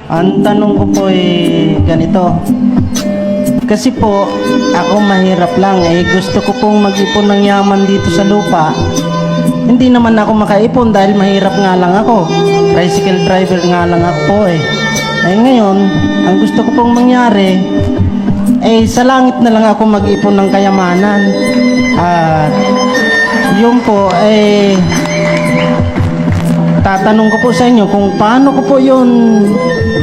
Ang tanong ko po ganito. Kasi po, ako mahirap lang gusto ko pong mag-ipon ng yaman dito sa lupa. Hindi naman ako makaipon dahil mahirap nga lang ako. Tricycle driver nga lang ako po ngayon, ang gusto ko pong mangyari sa langit na lang ako mag-ipon ng kayamanan. Yun po tatanong ko po sa inyo kung paano ko po yun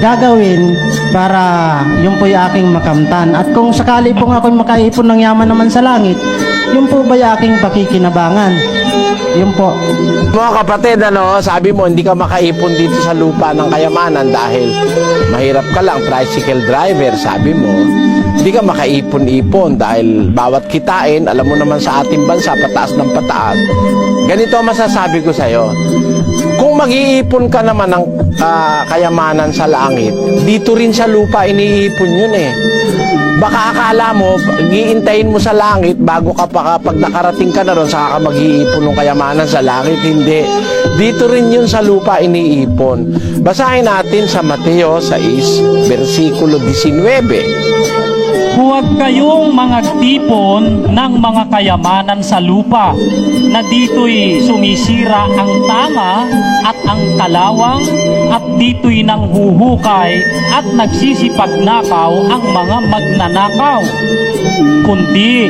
gagawin para yun po yung aking makamtan. At kung sakali po nga ako makaipon ng yaman naman sa langit, yun po ba yung aking pakikinabangan? Yun po. Mga kapatid, sabi mo hindi ka makaipon dito sa lupa ng kayamanan dahil mahirap ka lang, tricycle driver, sabi mo. Hindi ka makaipon-ipon dahil bawat kitain, alam mo naman sa ating bansa, pataas ng pataas. Ganito ang masasabi ko sa'yo. Kung mag-iipon ka naman ng kayamanan sa langit, dito rin sa lupa iniipon yun Baka akala mo, giintayin mo sa langit bago ka pa kapag nakarating ka na ron, saka ka mag-iipon ng kayamanan sa langit. Hindi. Dito rin yun sa lupa iniipon. Basahin natin sa Mateo 6, versikulo 19. Huwag kayong mangagtipon ng mga kayamanan sa lupa, na dito'y sumisira ang tama at ang kalawang, at dito'y nanghuhukay at nagsisipagnakaw ang mga magnanakaw. Kundi,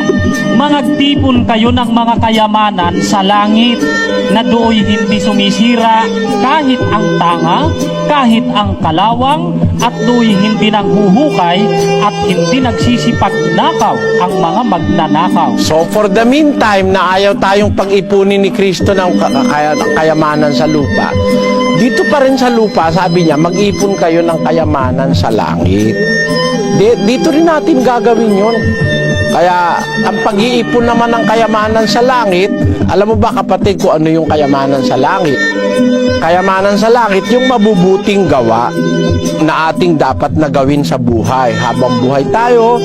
mangagtipon kayo ng mga kayamanan sa langit, na do'y hindi sumisira kahit ang tanga, kahit ang kalawang, at do'y hindi nanghuhukay at hindi nagsisipagnakaw ang mga magnanakaw. So for the meantime na ayaw tayong pag-ipunin ni Kristo ng kayamanan sa lupa, dito pa rin sa lupa, sabi niya, mag-ipon kayo ng kayamanan sa langit. Dito rin natin gagawin yun. Kaya ang pag-iipon naman ng kayamanan sa langit, alam mo ba kapatid kung ano yung kayamanan sa langit? Kayamanan sa langit, yung mabubuting gawa na ating dapat na gawin sa buhay. Habang buhay tayo,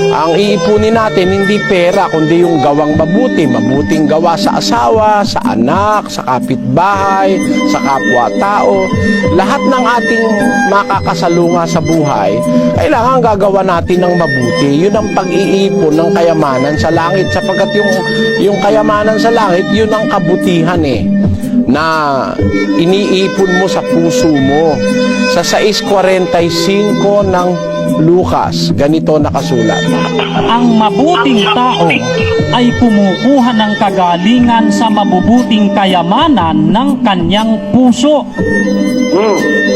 ang iipunin natin hindi pera, kundi yung gawang mabuti. Mabuting gawa sa asawa, sa anak, sa kapitbahay, sa kapwa-tao. Lahat ng ating makakasalunga sa buhay, kailangan gagawa natin ng mabuti. Yun ang pag-iipon ng kayamanan sa langit. Sapagkat yung kayamanan sa langit, yun ang kabutihan na iniipon mo sa puso mo. Sa 6:45 ng Lucas, ganito nakasulat. Ang mabuting tao ay kumukuha ng kagalingan sa mabubuting kayamanan ng kanyang puso.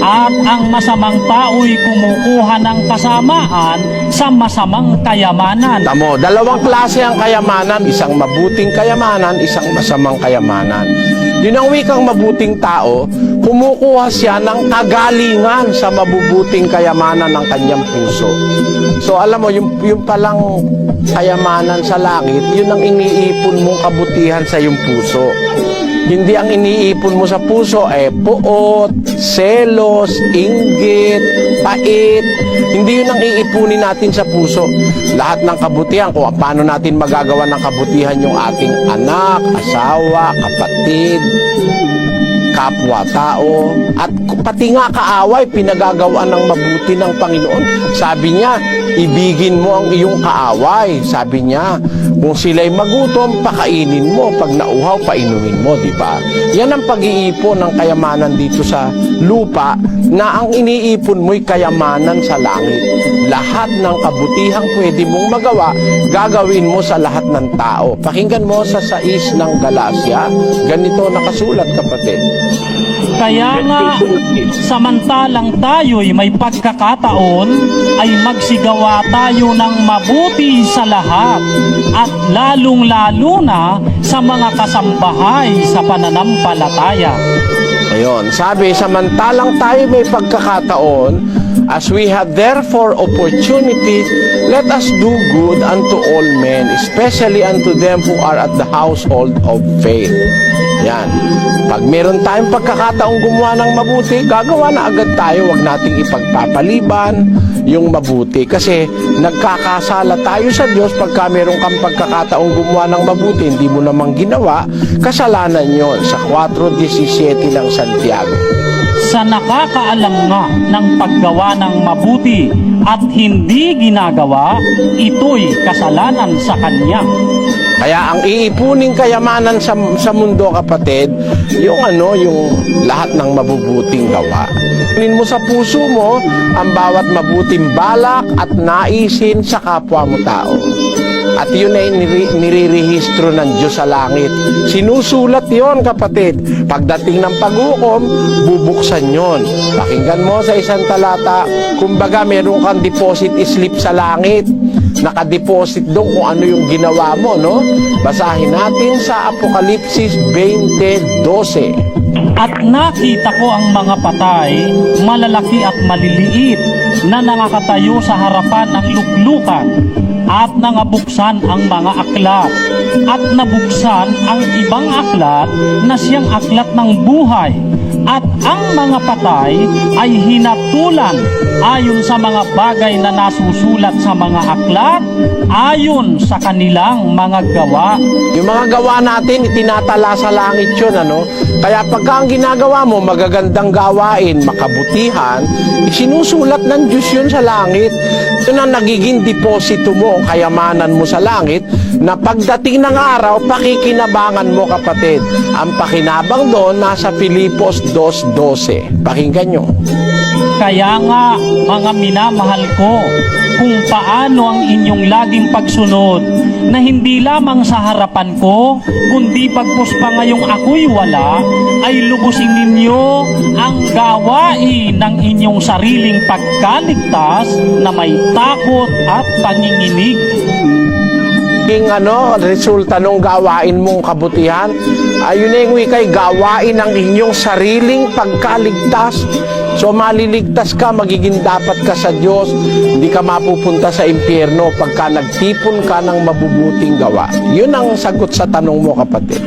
At ang masamang tao'y kumukuha ng kasamaan sa masamang kayamanan. Tamo, dalawang klase ang kayamanan, isang mabuting kayamanan, isang masamang kayamanan. Yun ang wikang mabuting tao, kumukuha siya ng kagalingan sa mabubuting kayamanan ng kanyang puso. So alam mo, yung palang kayamanan sa langit, yun ang iniipon mong kabutihan sa iyong puso. Hindi ang iniipon mo sa puso puot, selos, inggit, pait. Hindi yun ang iipunin natin sa puso. Lahat ng kabutihan, kung paano natin magagawa ng kabutihan yung ating anak, asawa, kapatid, kapwa-tao, at pati nga kaaway, pinagagawa ng mabuti ng Panginoon. Sabi niya, ibigin mo ang iyong kaaway. Sabi niya, kung sila'y magutom, pakainin mo. Pag nauhaw, painumin mo, di ba? Yan ang pag-iipon ng kayamanan dito sa lupa, na ang iniipon mo'y kayamanan sa langit. Lahat ng kabutihang pwede mong magawa, gagawin mo sa lahat ng tao. Pakinggan mo sa 6 ng Galacia, ganito nakasulat, kapatid. Kaya nga, samantalang tayo'y may pagkakataon, ay magsigawa tayo ng mabuti sa lahat, at lalong-lalo na sa mga kasambahay sa pananampalataya. Ayun, sabi, samantalang tayo may pagkakataon, as we have therefore opportunity, let us do good unto all men, especially unto them who are at the household of faith. Yan. Pag meron tayong pagkakataong gumawa ng mabuti, gagawa na agad tayo. Huwag nating ipagpapaliban yung mabuti. Kasi nagkakasala tayo sa Diyos pagka meron kang pagkakataong gumawa ng mabuti, hindi mo namang ginawa, kasalanan yon sa 4:17 ng Santiago. sa nakakaalam nga ng paggawa ng mabuti at hindi ginagawa, ito'y kasalanan sa kanya. Kaya ang iipuning kayamanan sa mundo, kapatid, yung lahat ng mabubuting gawa. Kunin mo sa puso mo ang bawat mabuting balak at naisin sa kapwa mo tao. At yun ay nirerehistro ng Diyos sa langit. Sinusulat yon, kapatid. Pagdating ng paghukom, bubuksan yon. Pakinggan mo sa isang talata, kumbaga meron kang deposit slip sa langit. Nakadeposit doon kung ano yung ginawa mo, no? Basahin natin sa Apokalipsis 20:12. At nakita ko ang mga patay, malalaki at maliliit, na nangakatayo sa harapan ng luklukan, at nangabuksan ang mga aklat, at nabuksan ang ibang aklat na siyang aklat ng buhay, at ang mga patay ay hinatulan ayon sa mga bagay na nasusulat sa mga aklat, ayon sa kanilang mga gawa. Yung mga gawa natin, itinatala sa langit yun, Kaya pagka ang ginagawa mo, magagandang gawain, makabutihan, isinusulat ng Diyos yun sa langit. Yun ang nagiging deposito mo, kayamanan mo sa langit, na pagdating ng araw, pakikinabangan mo, kapatid. Ang pakinabang doon, nasa Filipos 2:12. Pakinggan nyo. Kaya nga, mga minamahal ko, kung paano ang inyong laging pagsunod, na hindi lamang sa harapan ko, kundi pagpos pa ngayong ako'y wala, ay lubusin ninyo ang gawain ng inyong sariling pagkaligtas na may takot at panginginig. King resulta ng gawain mong kabutihan, ayun na yung wikay, gawain ng inyong sariling pagkaligtas. So maliligtas ka, magiging dapat ka sa Diyos, hindi ka mapupunta sa impyerno pagka nagtipon ka ng mabubuting gawa. Yun ang sagot sa tanong mo, kapatid.